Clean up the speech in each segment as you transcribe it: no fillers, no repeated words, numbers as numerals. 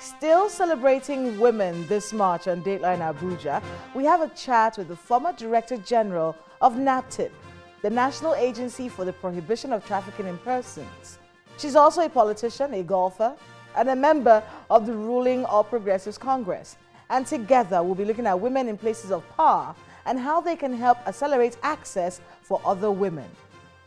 Still celebrating women this March on Dateline Abuja, we have a chat with the former Director General of NAPTIP, the National Agency for the Prohibition of Trafficking in Persons. She's also a politician, a golfer, and a member of the ruling All Progressives Congress. And together, we'll be looking at women in places of power and how they can help accelerate access for other women.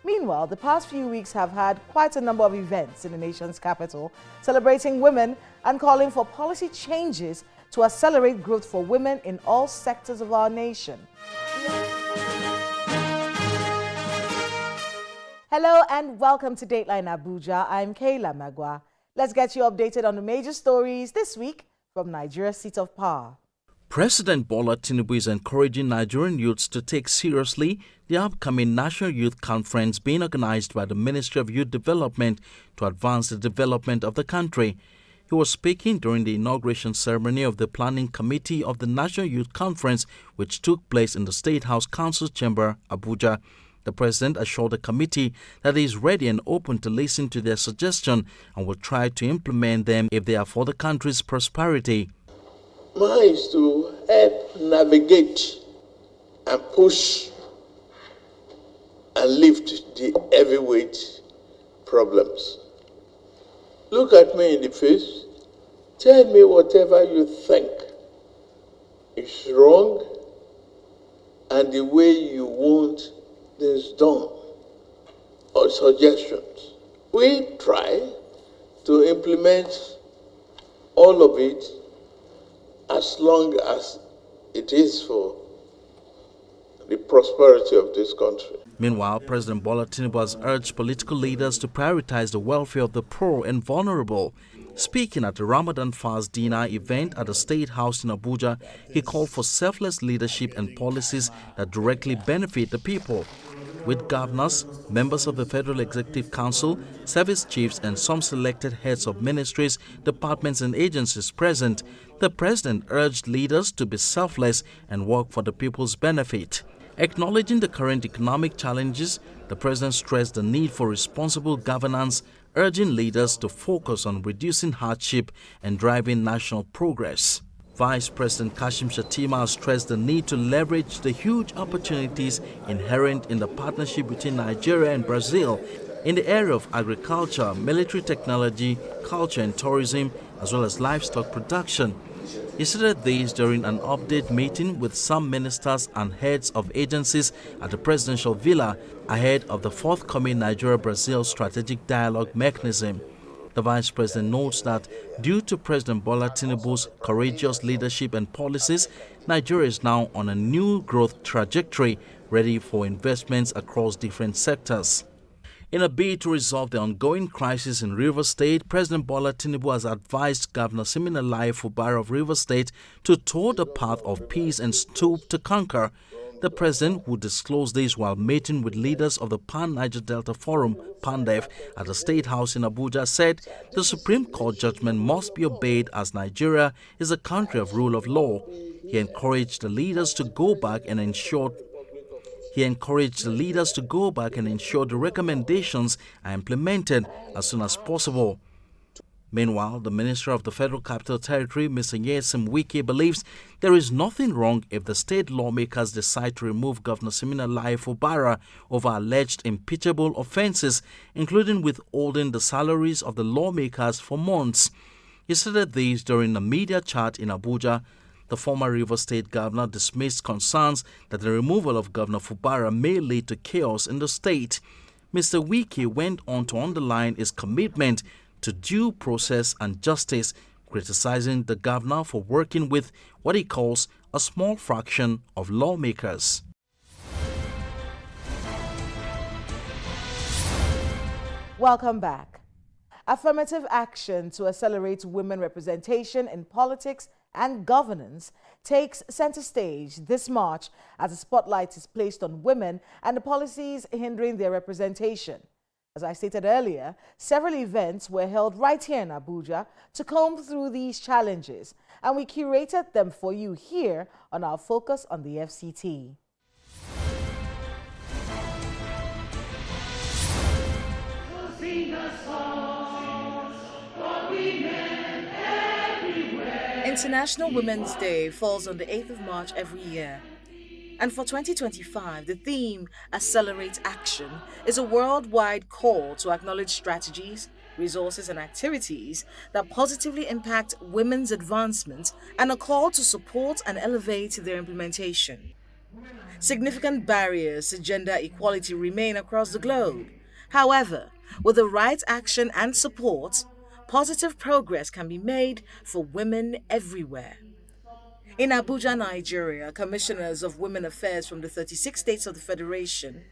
Meanwhile, the past few weeks have had quite a number of events in the nation's capital, celebrating women and calling for policy changes to accelerate growth for women in all sectors of our nation. Hello and welcome to Dateline Abuja. I'm Kayla Magwa. Let's get you updated on the major stories this week from Nigeria's seat of power. President Bola Tinubu is encouraging Nigerian youths to take seriously the upcoming National Youth Conference being organized by the Ministry of Youth Development to advance the development of the country. He was speaking during the inauguration ceremony of the Planning Committee of the National Youth Conference, which took place in the State House Council Chamber, Abuja. The president assured the committee that he is ready and open to listen to their suggestions and will try to implement them if they are for the country's prosperity. Mine is to help navigate and push and lift the heavyweight problems. Look at me in the face. Tell me whatever you think is wrong and the way you want this done, or suggestions. We try to implement all of it as long as it is for the prosperity of this country. Meanwhile, President Bola Tinubu has urged political leaders to prioritize the welfare of the poor and vulnerable. Speaking at the Ramadan fast dinner event at the State House in Abuja, he called for selfless leadership and policies that directly benefit the people. With governors, members of the Federal Executive Council, service chiefs and some selected heads of ministries, departments and agencies present, the president urged leaders to be selfless and work for the people's benefit. Acknowledging the current economic challenges, the president stressed the need for responsible governance, urging leaders to focus on reducing hardship and driving national progress. Vice President Kashim Shettima stressed the need to leverage the huge opportunities inherent in the partnership between Nigeria and Brazil in the area of agriculture, military technology, culture and tourism, as well as livestock production. He said this during an update meeting with some ministers and heads of agencies at the presidential villa ahead of the forthcoming Nigeria-Brazil strategic dialogue mechanism. The Vice President notes that due to President Bola Tinubu's courageous leadership and policies, Nigeria is now on a new growth trajectory, ready for investments across different sectors. In a bid to resolve the ongoing crisis in Rivers State, President Bola Tinubu has advised Governor Siminalayi Fubara of Rivers State to tour the path of peace and stoop to conquer. The president, who disclosed this while meeting with leaders of the Pan-Niger Delta Forum, PANDEF, at the State House in Abuja, said the Supreme Court judgment must be obeyed as Nigeria is a country of rule of law. He encouraged the leaders to go back and ensure the recommendations are implemented as soon as possible. Meanwhile, the Minister of the Federal Capital Territory, Mr. Nyesom Wike, believes there is nothing wrong if the state lawmakers decide to remove Governor Siminalayi Fubara over alleged impeachable offences, including withholding the salaries of the lawmakers for months. He said this during a media chat in Abuja. The former Rivers State governor dismissed concerns that the removal of Governor Fubara may lead to chaos in the state. Mr. Wike went on to underline his commitment to due process and justice, criticizing the governor for working with what he calls a small fraction of lawmakers. Welcome back. Affirmative action to accelerate women representation in politics and governance takes center stage this March as the spotlight is placed on women and the policies hindering their representation. As I stated earlier, several events were held right here in Abuja to comb through these challenges, and we curated them for you here on our Focus on the FCT. Sing a song for women everywhere. International Women's Day falls on the 8th of March every year. And for 2025, the theme, Accelerate Action, is a worldwide call to acknowledge strategies, resources, and activities that positively impact women's advancement and a call to support and elevate their implementation. Significant barriers to gender equality remain across the globe. However, with the right action and support, positive progress can be made for women everywhere. In Abuja, Nigeria, commissioners of women affairs from the 36 states of the Federation,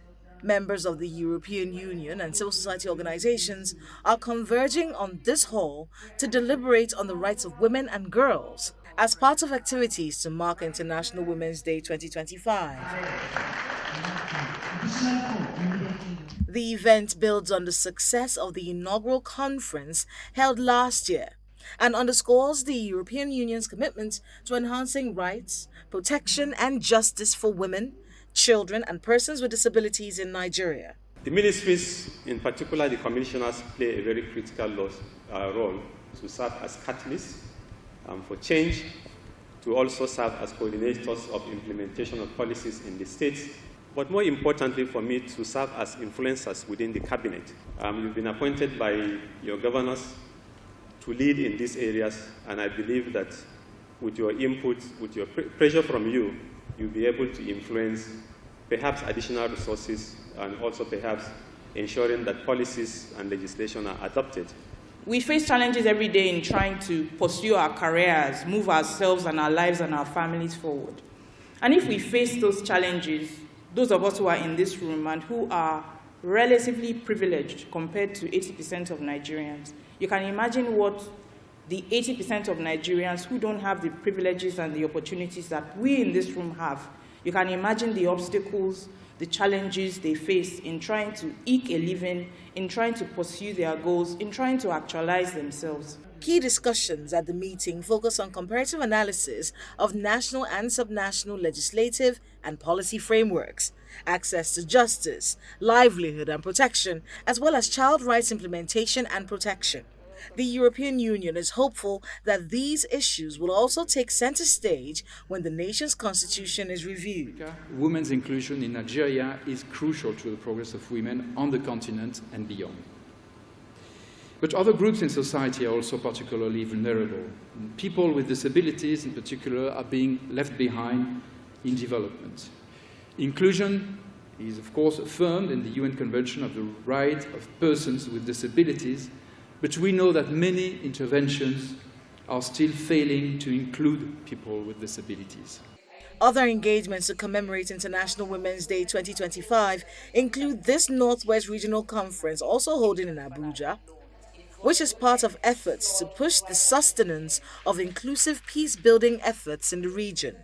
members of the European Union, and civil society organizations are converging on this hall to deliberate on the rights of women and girls as part of activities to mark International Women's Day 2025. The event builds on the success of the inaugural conference held last year and underscores the European Union's commitment to enhancing rights, protection, and justice for women, children, and persons with disabilities in Nigeria. The ministries, in particular the commissioners, play a very critical role to serve as catalysts for change, to also serve as coordinators of implementation of policies in the states, but more importantly for me, to serve as influencers within the cabinet. You've been appointed by your governors to lead in these areas, and I believe that with your input, with your pressure from you, you'll be able to influence perhaps additional resources and also perhaps ensuring that policies and legislation are adopted. We face challenges every day in trying to pursue our careers, move ourselves and our lives and our families forward. And if we face those challenges, those of us who are in this room and who are relatively privileged compared to 80% of Nigerians, you can imagine what the 80% of Nigerians who don't have the privileges and the opportunities that we in this room have, you can imagine the obstacles, the challenges they face in trying to eke a living, in trying to pursue their goals, in trying to actualize themselves. Key discussions at the meeting focus on comparative analysis of national and subnational legislative and policy frameworks, access to justice, livelihood and protection, as well as child rights implementation and protection. The European Union is hopeful that these issues will also take center stage when the nation's constitution is reviewed. Women's inclusion in Nigeria is crucial to the progress of women on the continent and beyond. But other groups in society are also particularly vulnerable. People with disabilities, in particular, are being left behind in development. Inclusion is, of course, affirmed in the UN Convention of the Right of Persons with Disabilities, but we know that many interventions are still failing to include people with disabilities. Other engagements to commemorate International Women's Day 2025 include this Northwest Regional Conference, also holding in Abuja, which is part of efforts to push the sustenance of inclusive peace-building efforts in the region.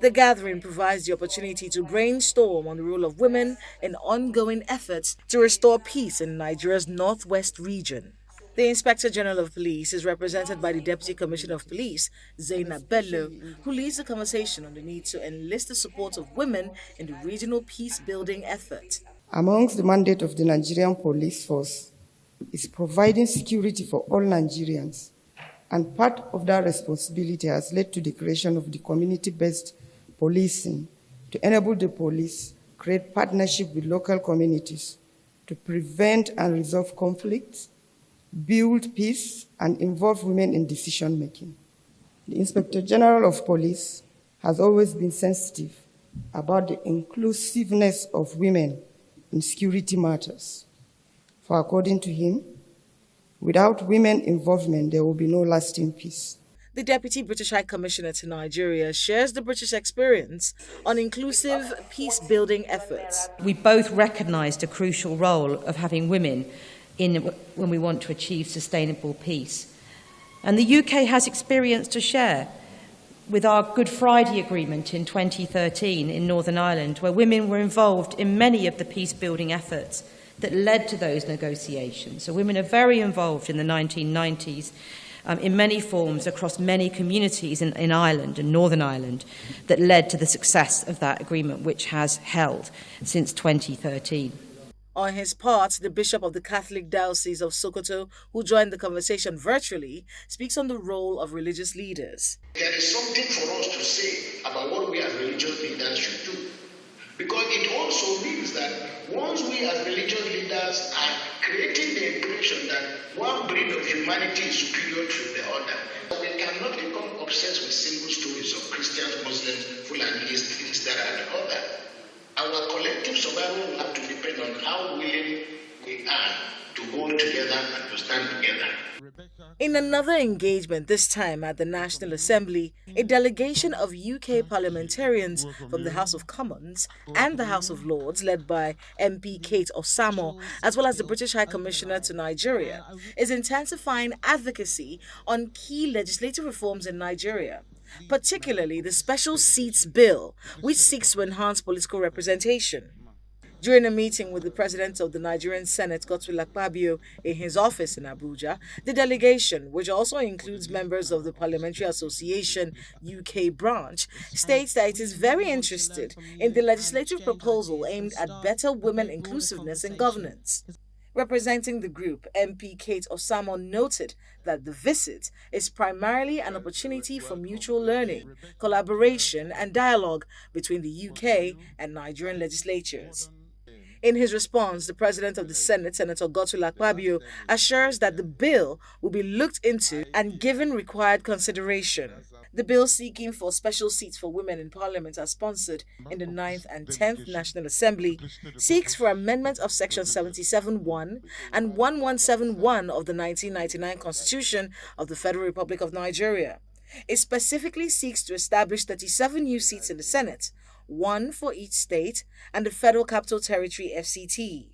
The gathering provides the opportunity to brainstorm on the role of women in ongoing efforts to restore peace in Nigeria's Northwest region. The Inspector General of Police is represented by the Deputy Commissioner of Police, Zainab Bello, who leads the conversation on the need to enlist the support of women in the regional peace-building effort. Amongst the mandate of the Nigerian Police Force is providing security for all Nigerians, and part of that responsibility has led to the creation of the community-based policing to enable the police create partnership with local communities to prevent and resolve conflicts, build peace, and involve women in decision-making. The Inspector General of Police has always been sensitive about the inclusiveness of women in security matters. For according to him, without women involvement, there will be no lasting peace. The Deputy British High Commissioner to Nigeria shares the British experience on inclusive peace-building efforts. We both recognise the crucial role of having women when we want to achieve sustainable peace. And the UK has experience to share with our Good Friday Agreement in 2013 in Northern Ireland, where women were involved in many of the peace-building efforts that led to those negotiations. So women are very involved in the 1990s in many forms across many communities in Ireland and Northern Ireland that led to the success of that agreement, which has held since 2013. On his part, the Bishop of the Catholic Diocese of Sokoto, who joined the conversation virtually, speaks on the role of religious leaders. There is something for us to say about what we as religious leaders should do. Because it also means that once we as religious leaders are creating the impression that one breed of humanity is superior to the other, we cannot become obsessed with single stories of Christians, Muslims, Fulanis, things that are the other. Our collective survival will have to depend on how willing we are to hold together and to stand together. In another engagement, this time at the National Assembly, a delegation of UK parliamentarians from the House of Commons and the House of Lords, led by MP Kate Osamo, as well as the British High Commissioner to Nigeria, is intensifying advocacy on key legislative reforms in Nigeria, particularly the Special Seats Bill, which seeks to enhance political representation. During a meeting with the President of the Nigerian Senate, Godswill Akpabio, in his office in Abuja, the delegation, which also includes members of the Parliamentary Association UK branch, states that it is very interested in the legislative proposal aimed at better women inclusiveness in governance. Representing the group, MP Kate Osamo noted that the visit is primarily an opportunity for mutual learning, collaboration and dialogue between the UK and Nigerian legislatures. In his response, the President of the Senate, Senator Godswill Akpabio, assures that the bill will be looked into and given required consideration. The bill seeking for special seats for women in Parliament as sponsored in the 9th and 10th National Assembly seeks for amendment of Section 77(1) and 1171 of the 1999 Constitution of the Federal Republic of Nigeria. It specifically seeks to establish 37 new seats in the Senate, one for each state, and the Federal Capital Territory FCT.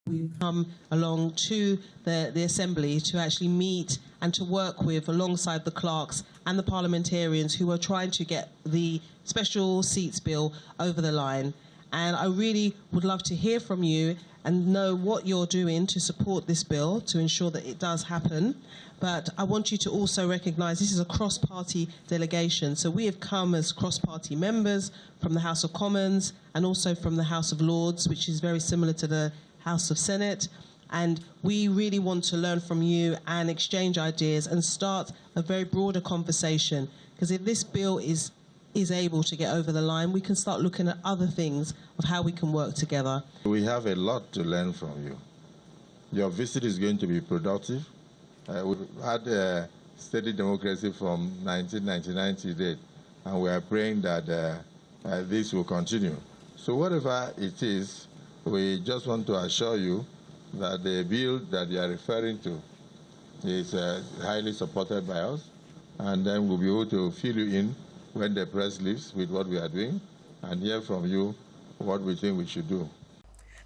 We've come along to the Assembly to actually meet and to work with alongside the clerks and the parliamentarians who are trying to get the Special Seats Bill over the line. And I really would love to hear from you and know what you're doing to support this bill to ensure that it does happen. But I want you to also recognise this is a cross-party delegation. So we have come as cross-party members from the House of Commons and also from the House of Lords, which is very similar to the House of Senate. And we really want to learn from you and exchange ideas and start a very broader conversation. Because if this bill is able to get over the line, we can start looking at other things of how we can work together. We have a lot to learn from you. Your visit is going to be productive. We've had a steady democracy from 1999 to date, and we are praying that this will continue. So whatever it is, we just want to assure you that the bill that you are referring to is highly supported by us, and then we'll be able to fill you in when the press leaves with what we are doing and hear from you what we think we should do.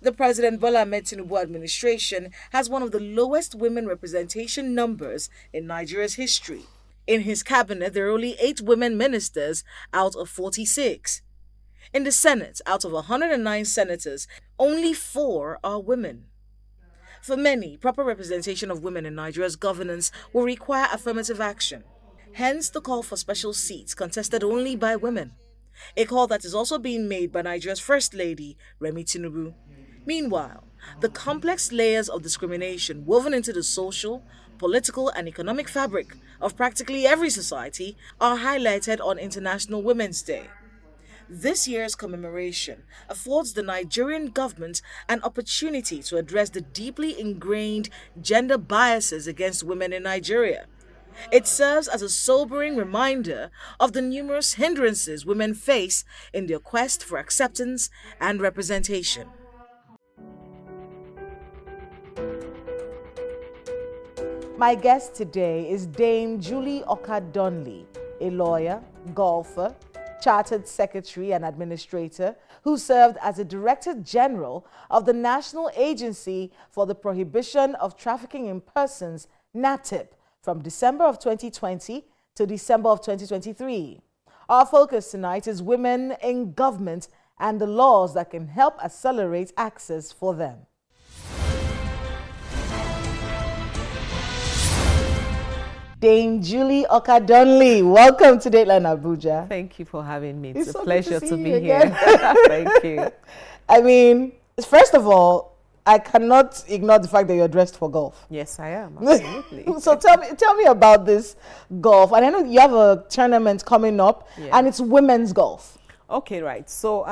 The President Bola Ahmed Tinubu administration has one of the lowest women representation numbers in Nigeria's history. In his cabinet, there are only 8 women ministers out of 46. In the Senate, out of 109 senators, only 4 are women. For many, proper representation of women in Nigeria's governance will require affirmative action. Hence the call for special seats contested only by women. A call that is also being made by Nigeria's First Lady, Remi Tinubu. Meanwhile, the complex layers of discrimination woven into the social, political, and economic fabric of practically every society are highlighted on International Women's Day. This year's commemoration affords the Nigerian government an opportunity to address the deeply ingrained gender biases against women in Nigeria. It serves as a sobering reminder of the numerous hindrances women face in their quest for acceptance and representation. My guest today is Dame Julie Okah-Donli, a lawyer, golfer, chartered secretary and administrator who served as the Director General of the National Agency for the Prohibition of Trafficking in Persons, NATIP, from December of 2020 to December of 2023. Our focus tonight is women in government and the laws that can help accelerate access for them. Dame Julie Okah-Donli, welcome to Dateline Abuja. Thank you for having me. It's a so pleasure to to see be you here. Thank you. I mean, first of all, I cannot ignore the fact that you're dressed for golf. Yes, I am, absolutely. So tell me about this golf. And I know you have a tournament coming up, and it's women's golf. Okay, right. So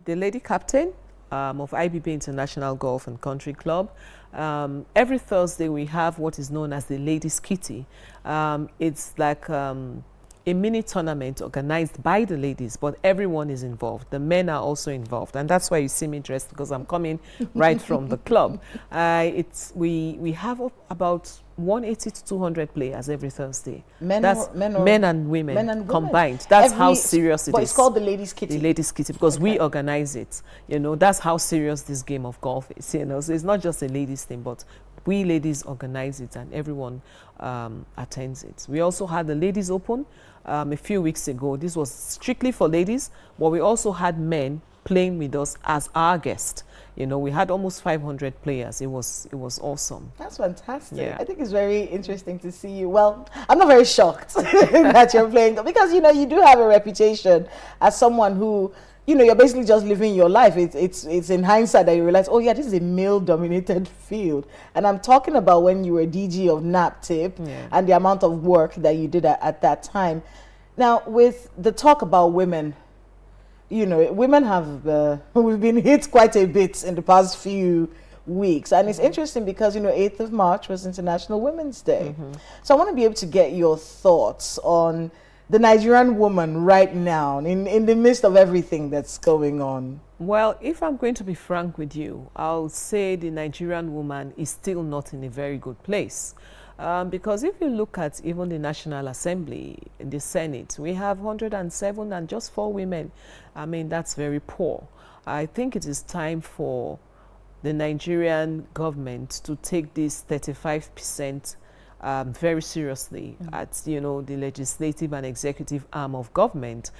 the lady captain of IBB International Golf and Country Club, every Thursday we have what is known as the Ladies Kitty. It's like a mini tournament organized by the ladies, but everyone is involved. The men are also involved, and that's why you see me dressed, because I'm coming right from the club. We have about 180 to 200 players every Thursday. Men and women combined. That's how serious it is. But it's called the Ladies Kitty. The Ladies Kitty, because we organize it. You know, that's how serious this game of golf is. You know, so it's not just a ladies thing, but we ladies organize it, and everyone attends it. We also had the Ladies Open a few weeks ago. This was strictly for ladies, but we also had men playing with us as our guest. You know, we had almost 500 players. It was awesome. That's fantastic. Yeah. I think it's very interesting to see you. Well, I'm not very shocked that you're playing, because, you know, you do have a reputation as someone who, you know, you're basically just living your life. It's in hindsight that you realize, oh yeah, this is a male-dominated field. And I'm talking about when you were DG of NAPTIP and the amount of work that you did at that time. Now, with the talk about women, you know, women have, we've been hit quite a bit in the past few weeks. And it's interesting because, you know, 8th of March was International Women's Day. So I want to be able to get your thoughts on the Nigerian woman right now, in the midst of everything that's going on. Well, if I'm going to be frank with you, I'll say the Nigerian woman is still not in a very good place. Because if you look at even the National Assembly, in the Senate, we have 107 and just 4 women. I mean, that's very poor. I think it is time for the Nigerian government to take this 35% very seriously at, you know, the legislative and executive arm of government.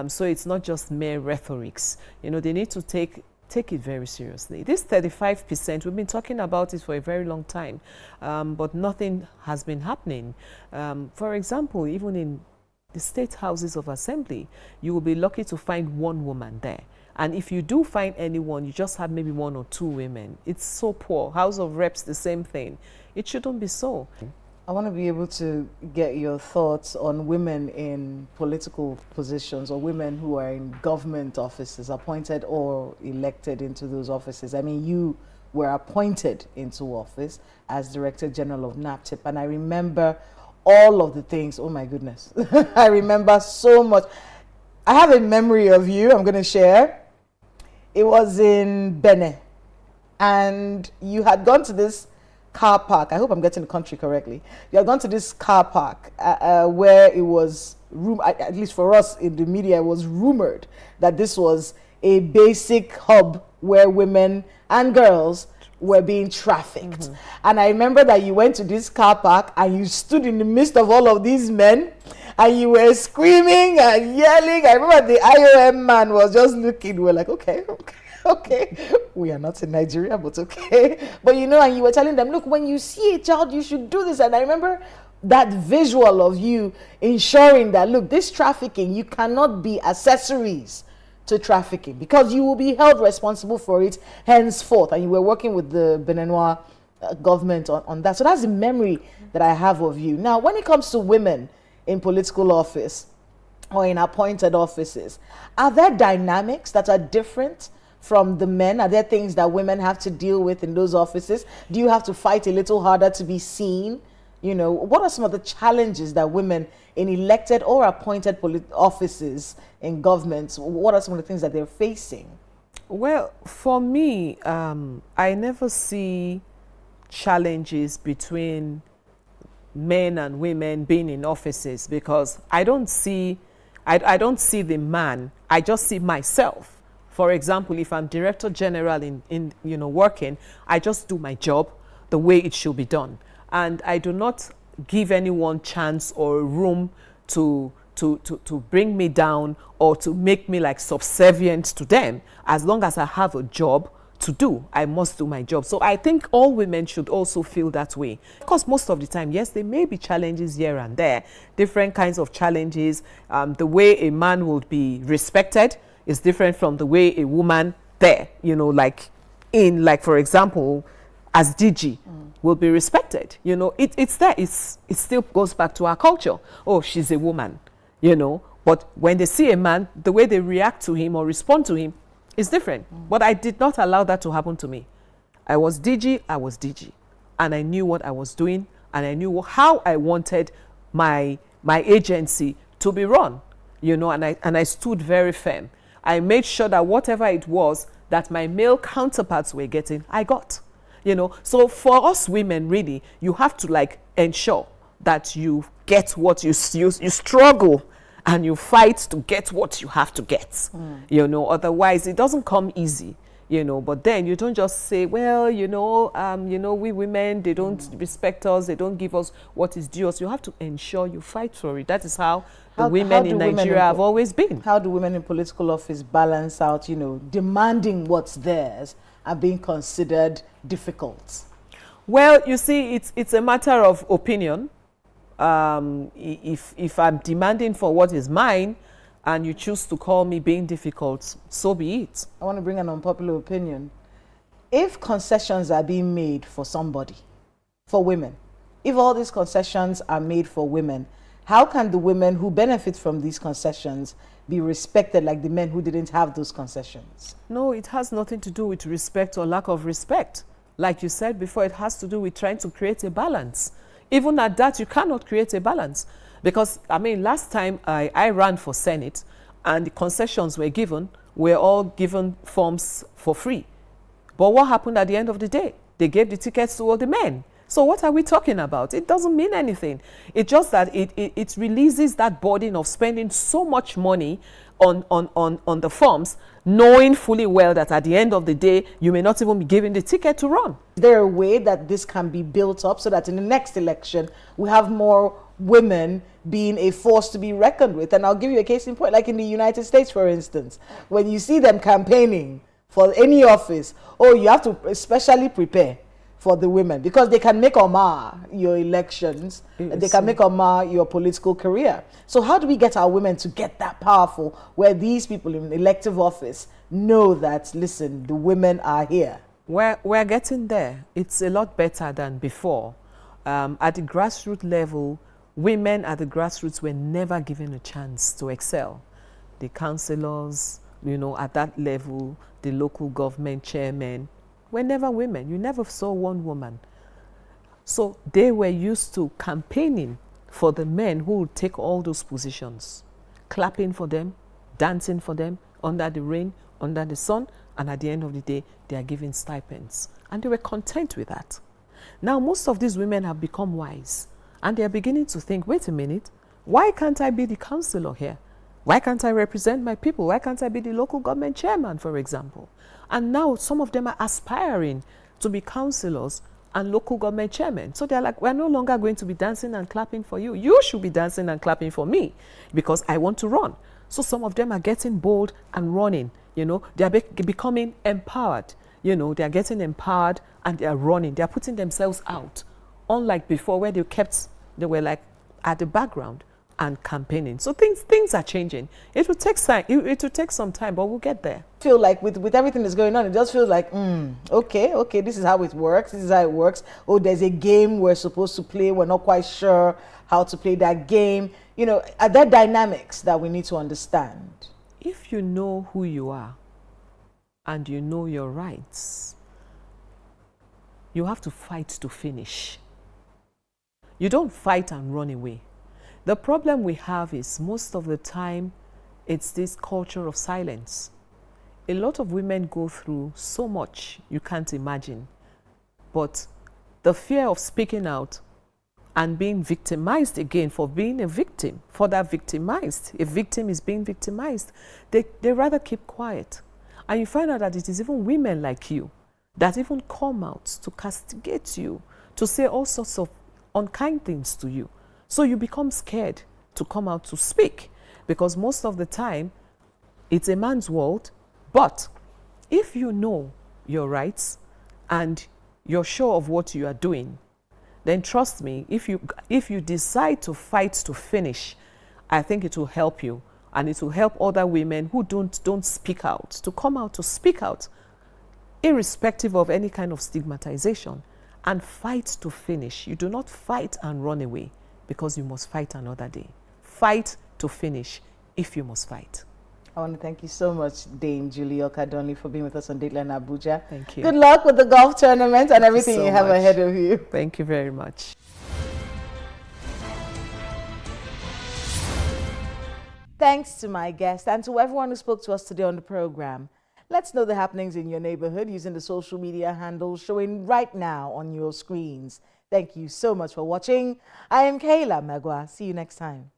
So it's not just mere rhetorics. You know, they need to take it very seriously. This 35%, we've been talking about it for a very long time, but nothing has been happening. For example, even in the state houses of assembly, you will be lucky to find 1 woman there. And if you do find anyone, you just have maybe 1 or 2 women. It's so poor. House of Reps, the same thing. It shouldn't be so. I want to be able to get your thoughts on women in political positions, or women who are in government offices, appointed or elected into those offices. I mean, you were appointed into office as Director General of NAPTIP, and I remember all of the things. Oh my goodness. I remember so much. I have a memory of you I'm going to share. It was in Benin, and you had gone to this car park. I hope I'm getting the country correctly. You had gone to this car park where it was, at least for us in the media, it was rumored that this was a basic hub where women and girls were being trafficked. And I remember that you went to this car park and you stood in the midst of all of these men and you were screaming and yelling. I remember the IOM man was just looking. We were like, okay. We are not in Nigeria, but okay. But you know, and you were telling them, look, when you see a child, you should do this. And I remember that visual of you ensuring that, look, this trafficking, you cannot be accessories to trafficking, because you will be held responsible for it henceforth. And you were working with the Beninois government on that. So that's the memory that I have of you. Now, when it comes to women in political office or in appointed offices, are there dynamics that are different from the men? Are there things that women have to deal with in those offices? Do you have to fight a little harder to be seen? You know, what are some of the challenges that women in elected or appointed offices in governments, what are some of the things that they're facing? Well, for me, I never see challenges between men and women being in offices, because I don't see the man, I just see myself. For example, if I'm Director General in working, I just do my job the way it should be done. And I do not give anyone chance or room to bring me down or to make me like subservient to them. As long as I have a job to do, I must do my job. So I think all women should also feel that way. Of course, most of the time, yes, there may be challenges here and there, different kinds of challenges. The way a man would be respected is different from the way a woman there, like in, like, for example, as DG, will be respected. You know, it's there. It still goes back to our culture. Oh, she's a woman, you know. But when they see a man, the way they react to him or respond to him is different. But I did not allow that to happen to me. I was DG, and I knew what I was doing, and I knew how I wanted my agency to be run, you know, and I stood very firm. I made sure that whatever it was that my male counterparts were getting, I got, you know. So for us women, really, you have to like ensure that you get what you struggle and you fight to get what you have to get, you know. Otherwise, it doesn't come easy, you know. But then you don't just say, well, you know, we women, they don't respect us, they don't give us what is due us. You have to ensure you fight for it. That is how women in Nigeria have always been. How do women in political office balance out, you know, demanding what's theirs and being considered difficult? Well, you see, it's a matter of opinion. If I'm demanding for what is mine and you choose to call me being difficult, so be it. I want to bring an unpopular opinion. If concessions are being made for somebody, for women, if all these concessions are made for women, how can the women who benefit from these concessions be respected like the men who didn't have those concessions? No, it has nothing to do with respect or lack of respect. Like you said before, it has to do with trying to create a balance. Even at that, you cannot create a balance. Because, I mean, last time I ran for Senate and the concessions were all given forms for free. But what happened at the end of the day? They gave the tickets to all the men. So what are we talking about? It doesn't mean anything. It's just that it releases that burden of spending so much money on the forms, knowing fully well that at the end of the day, you may not even be given the ticket to run. Is there a way that this can be built up so that in the next election, we have more women being a force to be reckoned with? And I'll give you a case in point, like in the United States, for instance, when you see them campaigning for any office, oh, you have to especially prepare for the women, because they can make or mar your elections, they can make or mar your political career. So how do we get our women to get that powerful, where these people in elective office know that, listen, the women are here? We're getting there. It's a lot better than before. At the grassroots level, women at the grassroots were never given a chance to excel. The councillors, you know, at that level, the local government chairmen, were never women. You never saw one woman. So they were used to campaigning for the men who would take all those positions, clapping for them, dancing for them, under the rain, under the sun, and at the end of the day, they are given stipends. And they were content with that. Now, most of these women have become wise, and they are beginning to think, wait a minute, why can't I be the councillor here? Why can't I represent my people? Why can't I be the local government chairman, for example? And now some of them are aspiring to be councillors and local government chairmen. So they're like, we're no longer going to be dancing and clapping for you. You should be dancing and clapping for me because I want to run. So some of them are getting bold and running, you know. They're becoming empowered, you know. They're getting empowered and they're running. They're putting themselves out. Unlike before where they were like at the background and campaigning. So things are changing. It will take time. It will take some time, but we'll get there. I feel like with everything that's going on, it just feels like, okay, this is how it works. This is how it works. Oh, there's a game we're supposed to play. We're not quite sure how to play that game. You know, are there dynamics that we need to understand? If you know who you are and you know your rights, you have to fight to finish. You don't fight and run away. The problem we have is most of the time, it's this culture of silence. A lot of women go through so much you can't imagine. But the fear of speaking out and being victimized again for being a victim, for that victimized, a victim is being victimized, they rather keep quiet. And you find out that it is even women like you that even come out to castigate you, to say all sorts of unkind things to you. So you become scared to come out to speak because most of the time it's a man's world. But if you know your rights and you're sure of what you are doing, then trust me, if you decide to fight to finish, I think it will help you, and it will help other women who don't speak out to come out to speak out. irrespective of any kind of stigmatization, and fight to finish. You do not fight and run away, because you must fight another day. Fight to finish if you must fight. I want to thank you so much, Dame Julie Okah-Donli, for being with us on Dateline Abuja. Thank you. Good luck with the golf tournament and everything you have ahead of you. Thank you very much. Thanks to my guest and to everyone who spoke to us today on the program. Let's know the happenings in your neighborhood using the social media handles showing right now on your screens. Thank you so much for watching. I am Kayla Magwa. See you next time.